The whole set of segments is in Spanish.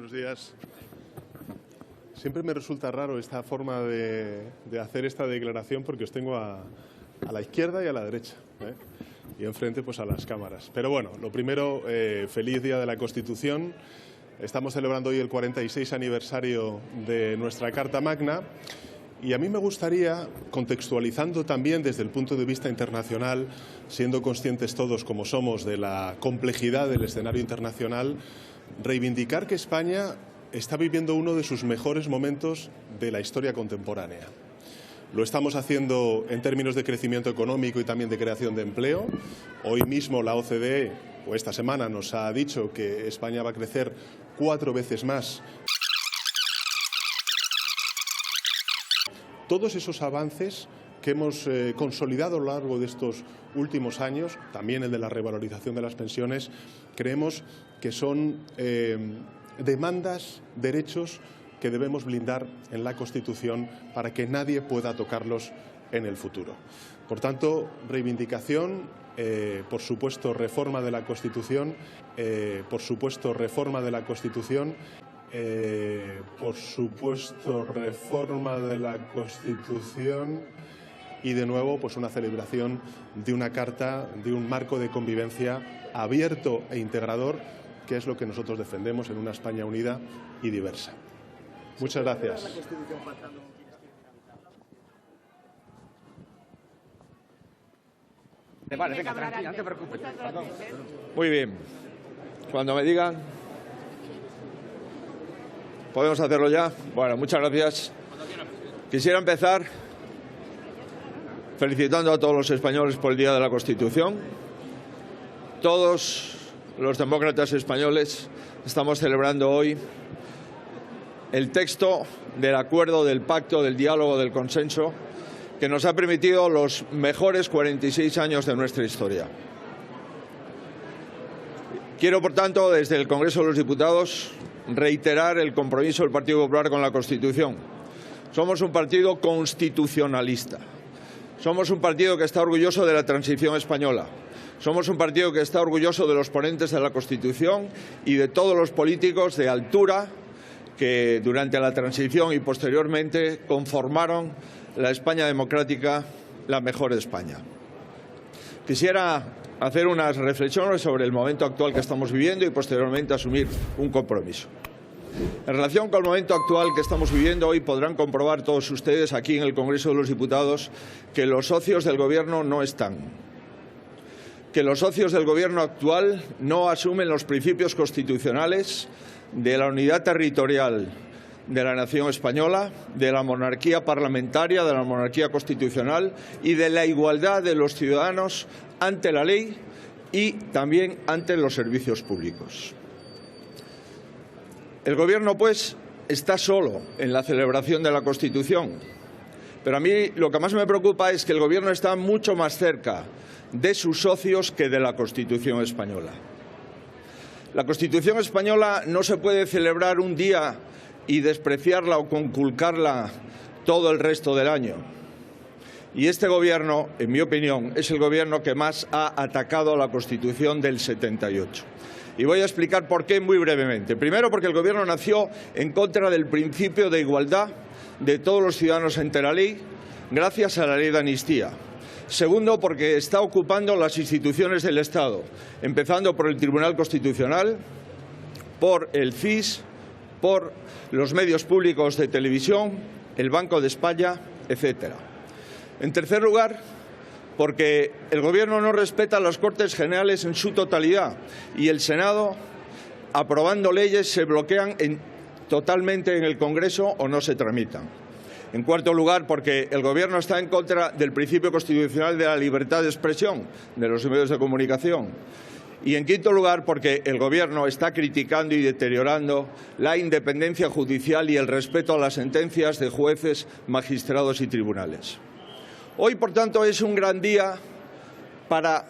Buenos días. Siempre me resulta raro esta forma de hacer esta declaración porque os tengo a la izquierda y a la derecha, ¿eh? Y enfrente pues a las cámaras. Pero bueno, lo primero, feliz Día de la Constitución. Estamos celebrando hoy el 46 aniversario de nuestra Carta Magna y a mí me gustaría, contextualizando también desde el punto de vista internacional, siendo conscientes todos como somos de la complejidad del escenario internacional, reivindicar que España está viviendo uno de sus mejores momentos de la historia contemporánea. Lo estamos haciendo en términos de crecimiento económico y también de creación de empleo. Hoy mismo la OCDE, o esta semana, nos ha dicho que España va a crecer 4 veces más. Todos esos avances que hemos consolidado a lo largo de estos últimos años, también el de la revalorización de las pensiones, creemos que son demandas, derechos que debemos blindar en la Constitución para que nadie pueda tocarlos en el futuro. Por tanto, reivindicación, por supuesto, reforma de la Constitución, por supuesto, reforma de la Constitución, por supuesto, reforma de la Constitución y, de nuevo, pues una celebración de una carta, de un marco de convivencia abierto e integrador, que es lo que nosotros defendemos en una España unida y diversa. Muchas gracias. Vale, venga, tranquila, no te preocupes. Muy bien. Cuando me digan, ¿podemos hacerlo ya? Bueno, muchas gracias. Quisiera empezar felicitando a todos los españoles por el Día de la Constitución. Todos los demócratas españoles estamos celebrando hoy el texto del acuerdo, del pacto, del diálogo, del consenso que nos ha permitido los mejores 46 años de nuestra historia. Quiero, por tanto, desde el Congreso de los Diputados, reiterar el compromiso del Partido Popular con la Constitución. Somos un partido constitucionalista. Somos un partido que está orgulloso de la transición española. Somos un partido que está orgulloso de los ponentes de la Constitución y de todos los políticos de altura que durante la transición y posteriormente conformaron la España democrática, la mejor de España. Quisiera hacer unas reflexiones sobre el momento actual que estamos viviendo y posteriormente asumir un compromiso. En relación con el momento actual que estamos viviendo, hoy podrán comprobar todos ustedes aquí en el Congreso de los Diputados que los socios del Gobierno no están, que los socios del Gobierno actual no asumen los principios constitucionales de la unidad territorial de la nación española, de la monarquía parlamentaria, de la monarquía constitucional y de la igualdad de los ciudadanos ante la ley y también ante los servicios públicos. El Gobierno, pues, está solo en la celebración de la Constitución, pero a mí lo que más me preocupa es que el Gobierno está mucho más cerca de sus socios que de la Constitución española. La Constitución española no se puede celebrar un día y despreciarla o conculcarla todo el resto del año. Y este Gobierno, en mi opinión, es el Gobierno que más ha atacado a la Constitución del 78. Y voy a explicar por qué muy brevemente. Primero, porque el Gobierno nació en contra del principio de igualdad de todos los ciudadanos ante la ley, gracias a la ley de amnistía. Segundo, porque está ocupando las instituciones del Estado, empezando por el Tribunal Constitucional, por el CIS, por los medios públicos de televisión, el Banco de España, etcétera. En tercer lugar, porque el Gobierno no respeta las Cortes Generales en su totalidad y el Senado, aprobando leyes, se bloquean totalmente en el Congreso o no se tramitan. En cuarto lugar, porque el Gobierno está en contra del principio constitucional de la libertad de expresión de los medios de comunicación. Y en quinto lugar, porque el Gobierno está criticando y deteriorando la independencia judicial y el respeto a las sentencias de jueces, magistrados y tribunales. Hoy, por tanto, es un gran día para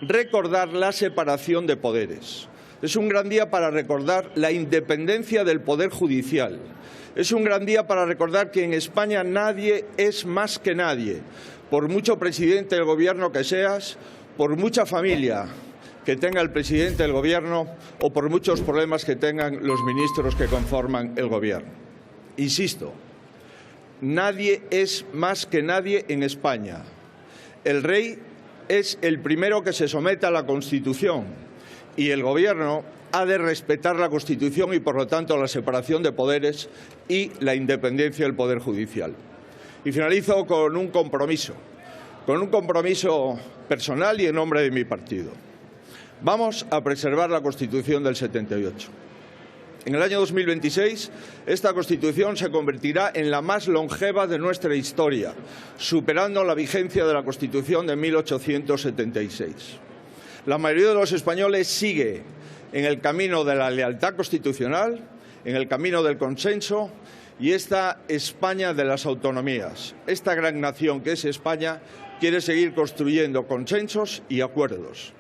recordar la separación de poderes. Es un gran día para recordar la independencia del Poder Judicial. Es un gran día para recordar que en España nadie es más que nadie. Por mucho presidente del Gobierno que seas, por mucha familia que tenga el presidente del Gobierno o por muchos problemas que tengan los ministros que conforman el Gobierno. Insisto, nadie es más que nadie en España. El rey es el primero que se somete a la Constitución y el Gobierno ha de respetar la Constitución y, por lo tanto, la separación de poderes y la independencia del Poder Judicial. Y finalizo con un compromiso personal y en nombre de mi partido. Vamos a preservar la Constitución del 78. En el año 2026, esta Constitución se convertirá en la más longeva de nuestra historia, superando la vigencia de la Constitución de 1876. La mayoría de los españoles sigue en el camino de la lealtad constitucional, en el camino del consenso, y esta España de las autonomías, esta gran nación que es España, quiere seguir construyendo consensos y acuerdos.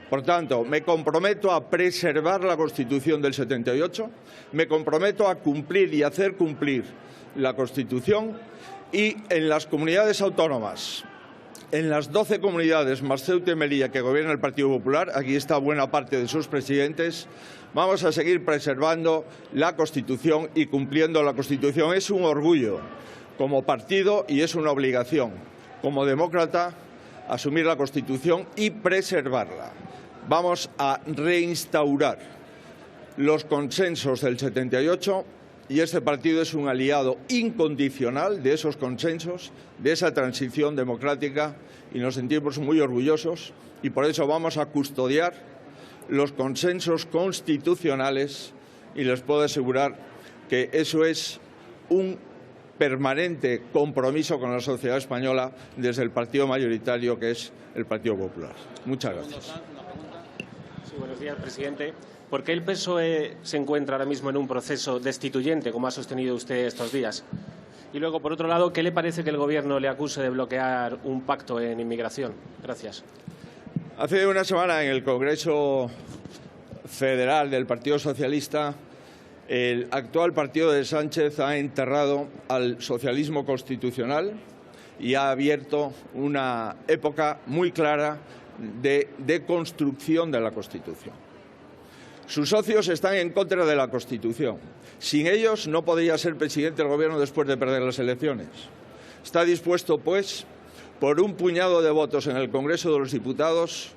Por tanto, me comprometo a preservar la Constitución del 78, me comprometo a cumplir y hacer cumplir la Constitución y en las comunidades autónomas, en las 12 comunidades más Ceuta y Melilla que gobierna el Partido Popular, aquí está buena parte de sus presidentes, vamos a seguir preservando la Constitución y cumpliendo la Constitución. Es un orgullo como partido y es una obligación como demócrata asumir la Constitución y preservarla. Vamos a reinstaurar los consensos del 78 y este partido es un aliado incondicional de esos consensos, de esa transición democrática y nos sentimos muy orgullosos y por eso vamos a custodiar los consensos constitucionales y les puedo asegurar que eso es un permanente compromiso con la sociedad española desde el partido mayoritario que es el Partido Popular. Muchas gracias. Sí, buenos días, presidente. ¿Por qué el PSOE se encuentra ahora mismo en un proceso destituyente, como ha sostenido usted estos días? Y luego, por otro lado, ¿qué le parece que el Gobierno le acuse de bloquear un pacto en inmigración? Gracias. Hace una semana en el Congreso Federal del Partido Socialista, el actual partido de Sánchez ha enterrado al socialismo constitucional y ha abierto una época muy clara de construcción de la Constitución. Sus socios están en contra de la Constitución. Sin ellos no podría ser presidente del Gobierno después de perder las elecciones. Está dispuesto, pues, por un puñado de votos en el Congreso de los Diputados,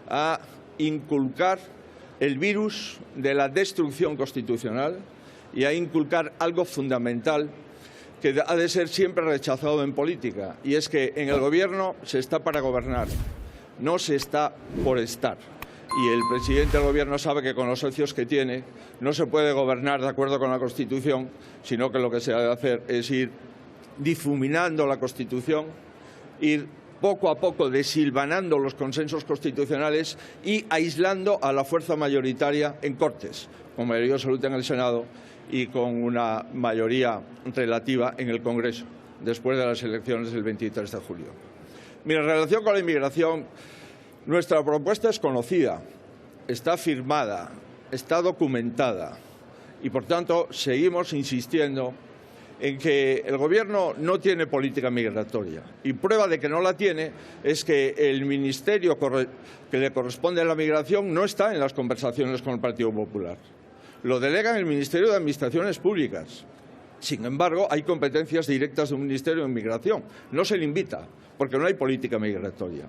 a inculcar el virus de la destrucción constitucional y a inculcar algo fundamental que ha de ser siempre rechazado en política, y es que en el Gobierno se está para gobernar, no se está por estar. Y el presidente del Gobierno sabe que con los socios que tiene no se puede gobernar de acuerdo con la Constitución, sino que lo que se ha de hacer es ir difuminando la Constitución, ir poco a poco desilvanando los consensos constitucionales y aislando a la fuerza mayoritaria en Cortes, con mayoría absoluta en el Senado y con una mayoría relativa en el Congreso, después de las elecciones del 23 de julio. Mira, en relación con la inmigración, nuestra propuesta es conocida, está firmada, está documentada y, por tanto, seguimos insistiendo en que el Gobierno no tiene política migratoria. Y prueba de que no la tiene es que el ministerio que le corresponde a la migración no está en las conversaciones con el Partido Popular. Lo delega en el Ministerio de Administraciones Públicas. Sin embargo, hay competencias directas de un Ministerio de Migración. No se le invita, porque no hay política migratoria.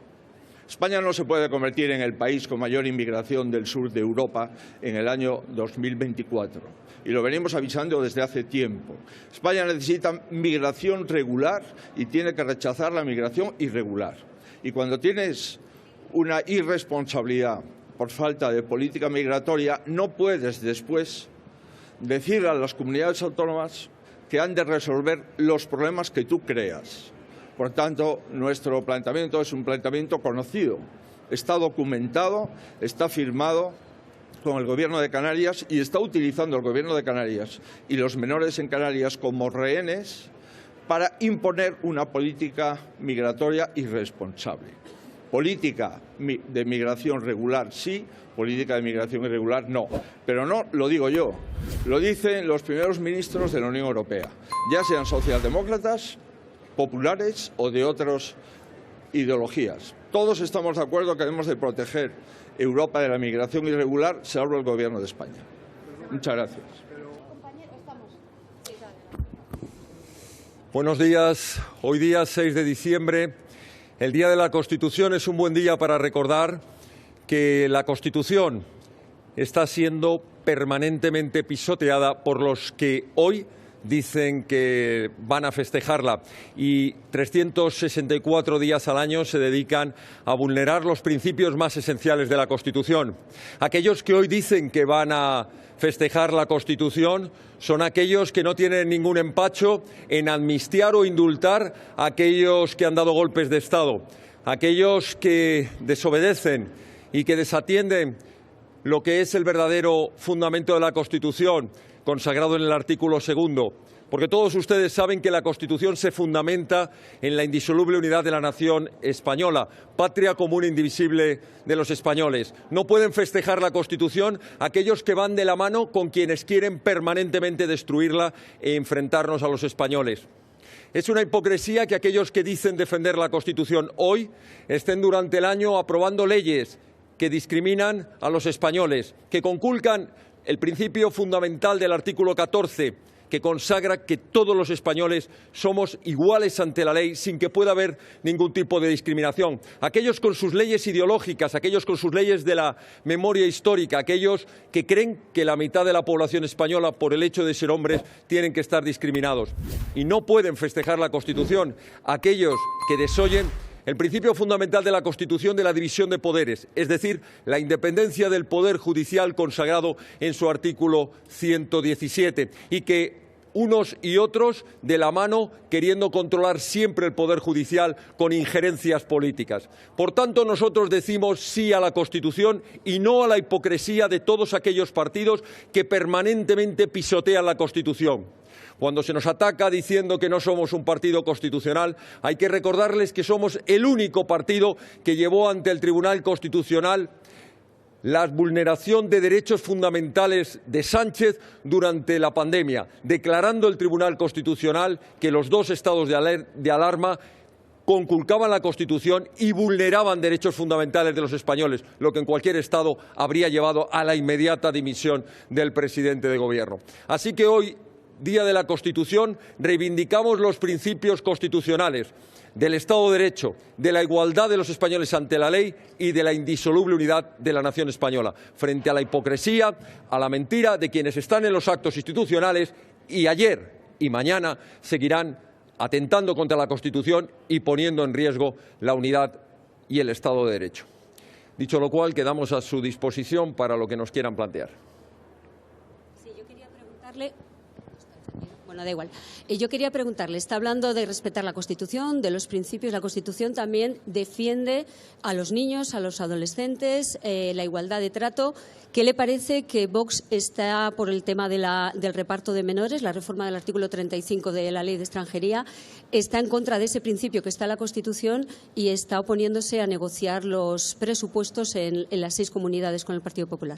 España no se puede convertir en el país con mayor inmigración del sur de Europa en el año 2024. Y lo venimos avisando desde hace tiempo. España necesita migración regular y tiene que rechazar la migración irregular. Y cuando tienes una irresponsabilidad por falta de política migratoria, no puedes después decir a las comunidades autónomas que han de resolver los problemas que tú creas. Por tanto, nuestro planteamiento es un planteamiento conocido, está documentado, está firmado con el Gobierno de Canarias y está utilizando el Gobierno de Canarias y los menores en Canarias como rehenes para imponer una política migratoria irresponsable. Política de migración regular sí, política de migración irregular no. Pero no lo digo yo, lo dicen los primeros ministros de la Unión Europea, ya sean socialdemócratas, populares o de otras ideologías. todos estamos de acuerdo que debemos de proteger Europa de la migración irregular, salvo el Gobierno de España. Muchas gracias. Buenos días. Hoy día 6 de diciembre, el Día de la Constitución, es un buen día para recordar que la Constitución está siendo permanentemente pisoteada por los que hoy dicen que van a festejarla y 364 días al año se dedican a vulnerar los principios más esenciales de la Constitución. Aquellos que hoy dicen que van a festejar la Constitución son aquellos que no tienen ningún empacho en amnistiar o indultar a aquellos que han dado golpes de Estado, aquellos que desobedecen y que desatienden lo que es el verdadero fundamento de la Constitución, consagrado en el artículo 2, porque todos ustedes saben que la Constitución se fundamenta en la indisoluble unidad de la nación española, patria común e indivisible de los españoles. No pueden festejar la Constitución aquellos que van de la mano con quienes quieren permanentemente destruirla e enfrentarnos a los españoles. Es una hipocresía que aquellos que dicen defender la Constitución hoy estén durante el año aprobando leyes que discriminan a los españoles, que conculcan el principio fundamental del artículo 14, que consagra que todos los españoles somos iguales ante la ley sin que pueda haber ningún tipo de discriminación. Aquellos con sus leyes ideológicas, aquellos con sus leyes de la memoria histórica, aquellos que creen que la mitad de la población española, por el hecho de ser hombres, tienen que estar discriminados. Y no pueden festejar la Constitución aquellos que desoyen el principio fundamental de la Constitución de la división de poderes, es decir, la independencia del Poder Judicial consagrado en su artículo 117, y que unos y otros de la mano queriendo controlar siempre el Poder Judicial con injerencias políticas. Por tanto, nosotros decimos sí a la Constitución y no a la hipocresía de todos aquellos partidos que permanentemente pisotean la Constitución. Cuando se nos ataca diciendo que no somos un partido constitucional, hay que recordarles que somos el único partido que llevó ante el Tribunal Constitucional la vulneración de derechos fundamentales de Sánchez durante la pandemia, declarando el Tribunal Constitucional que los 2 estados de alarma conculcaban la Constitución y vulneraban derechos fundamentales de los españoles, lo que en cualquier Estado habría llevado a la inmediata dimisión del presidente de Gobierno. Así que hoy, Día de la Constitución, reivindicamos los principios constitucionales del Estado de Derecho, de la igualdad de los españoles ante la ley y de la indisoluble unidad de la nación española, frente a la hipocresía, a la mentira de quienes están en los actos institucionales y ayer y mañana seguirán atentando contra la Constitución y poniendo en riesgo la unidad y el Estado de Derecho. Dicho lo cual, quedamos a su disposición para lo que nos quieran plantear. Sí, yo quería preguntarle... Bueno, da igual. Yo quería preguntarle, está hablando de respetar la Constitución, de los principios. La Constitución también defiende a los niños, a los adolescentes, la igualdad de trato. ¿Qué le parece que Vox está por el tema del reparto de menores, la reforma del artículo 35 de la Ley de Extranjería, está en contra de ese principio que está en la Constitución y está oponiéndose a negociar los presupuestos en las 6 comunidades con el Partido Popular?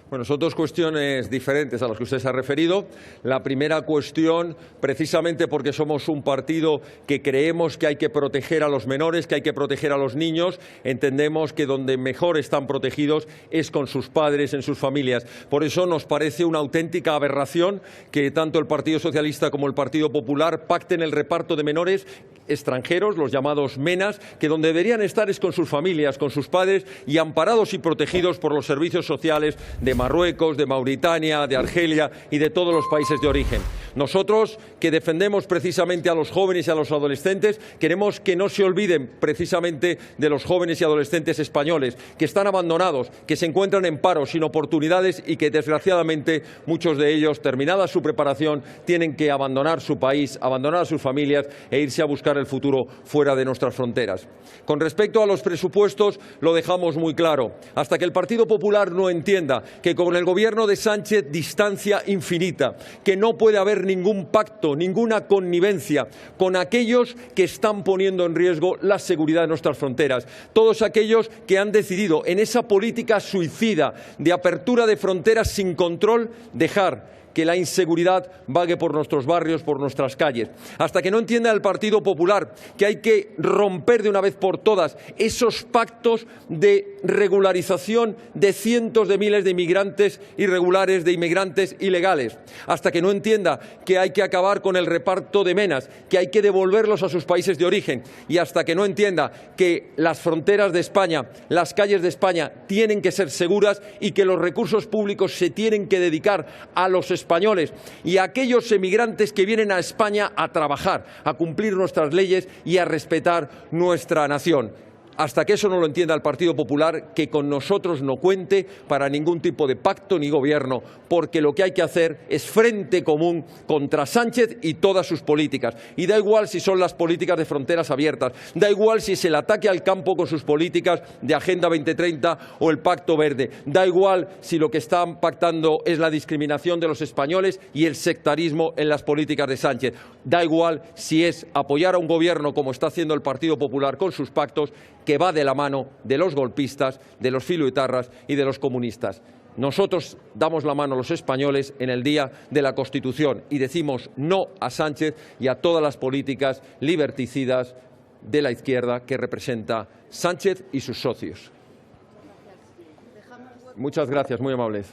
Bueno, son 2 cuestiones diferentes a las que usted se ha referido. La primera cuestión, precisamente porque somos un partido que creemos que hay que proteger a los menores, que hay que proteger a los niños, entendemos que donde mejor están protegidos es con sus padres, en sus familias. Por eso nos parece una auténtica aberración que tanto el Partido Socialista como el Partido Popular pacten el reparto de menores extranjeros, los llamados MENAs, que donde deberían estar es con sus familias, con sus padres y amparados y protegidos por los servicios sociales de Marruecos, de Mauritania, de Argelia y de todos los países de origen. Nosotros, que defendemos precisamente a los jóvenes y a los adolescentes, queremos que no se olviden precisamente de los jóvenes y adolescentes españoles, que están abandonados, que se encuentran en paro, sin oportunidades y que, desgraciadamente, muchos de ellos, terminada su preparación, tienen que abandonar su país, abandonar a sus familias e irse a buscar el futuro fuera de nuestras fronteras. Con respecto a los presupuestos, lo dejamos muy claro. Hasta que el Partido Popular no entienda que con el Gobierno de Sánchez distancia infinita, que no puede haber ningún pacto, ninguna connivencia con aquellos que están poniendo en riesgo la seguridad de nuestras fronteras, todos aquellos que han decidido en esa política suicida de apertura de fronteras sin control dejar que la inseguridad vague por nuestros barrios, por nuestras calles. Hasta que no entienda el Partido Popular que hay que romper de una vez por todas esos pactos de regularización de cientos de miles de inmigrantes irregulares, de inmigrantes ilegales. Hasta que no entienda que hay que acabar con el reparto de menas, que hay que devolverlos a sus países de origen. Y hasta que no entienda que las fronteras de España, las calles de España tienen que ser seguras y que los recursos públicos se tienen que dedicar a los españoles y a aquellos emigrantes que vienen a España a trabajar, a cumplir nuestras leyes y a respetar nuestra nación. Hasta que eso no lo entienda el Partido Popular, que con nosotros no cuente para ningún tipo de pacto ni gobierno, porque lo que hay que hacer es frente común contra Sánchez y todas sus políticas. Y da igual si son las políticas de fronteras abiertas, da igual si es el ataque al campo con sus políticas de Agenda 2030 o el Pacto Verde, da igual si lo que están pactando es la discriminación de los españoles y el sectarismo en las políticas de Sánchez, da igual si es apoyar a un gobierno como está haciendo el Partido Popular con sus pactos, que va de la mano de los golpistas, de los filoetarras y de los comunistas. Nosotros damos la mano a los españoles en el Día de la Constitución y decimos no a Sánchez y a todas las políticas liberticidas de la izquierda que representa Sánchez y sus socios. Muchas gracias, muy amables.